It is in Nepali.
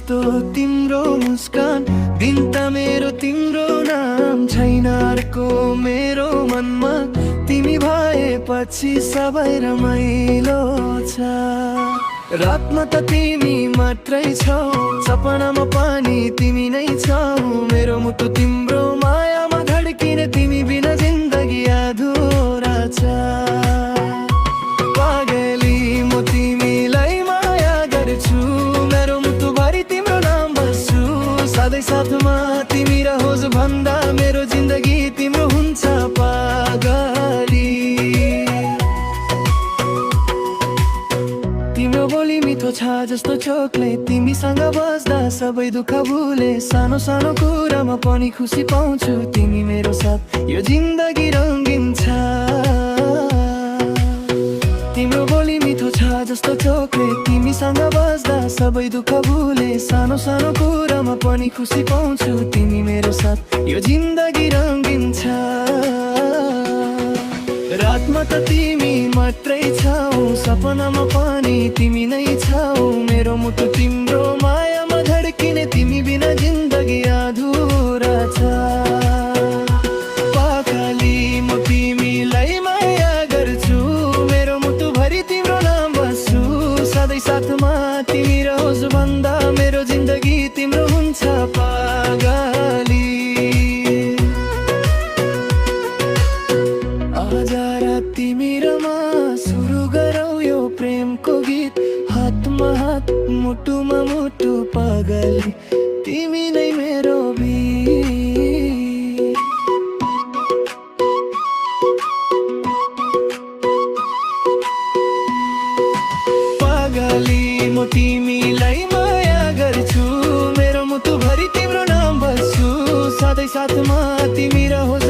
जस्तो तिम्रो मुस्कान दिन त मेरो तिम्रो नाम छैन अर्को मेरो मनमा तिमी भएपछि सबै रमाइलो छ रातमा त तिमी मात्रै छौ सपनामा पनि तिमी नै छौ मेरो मुटु तिम्रो मायामा धड्किने तिमी बिना जिन्दगी अधुरा छ पागली म तिमीलाई माया गर्छु मेरो मुटुभरि तिम्रो नाम बस्छु सधैँ साथमा तिमी रहोस् भन्दा मेरो जिन्दगी तिम्रो हुन्छ पागली तिम्रो बोली मिठो छ जस्तो चोकलेट तिमीसँग बस्दा सबै दुःख भुले सानो सानो कुरामा पनि खुसी पाउँछु तिमी मेरो साथ यो जिन्दगी रङ्गीन छ तिम्रो बोली मिठो छ जस्तो चोकलेट तिमीसँग बस्दा सबै दुःख भुले सानो सानो कुरामा पनि खुसी पाउँछु तिमी मेरो साथ यो जिन्दगी रङ्गीन छ रातमा त तिमी मात्रै छौ सपनामा पनि तिमी नै छौ मेरो मुटु तिम्रो मायामा धड्किने तिमी बिना जिन्दगी अधुरा छ पागली म तिमीलाई माया गर्छु मेरो मुटुभरि तिम्रो नाम बस्छु सधैँ साथमा तिमी रहोस् भन्दा मेरो जिन्दगी तिम्रो हुन्छ पागली तिमीरमा सुरु गरौ यो प्रेमको गीत हातमा हात मुटुमा मुटु पागली तिमी नै मेरो बीत पागली म तिमीलाई माया गर्छु मेरो मुटुभरि तिम्रो नाम बस्छु सधैँ साथमा तिमी रहोस्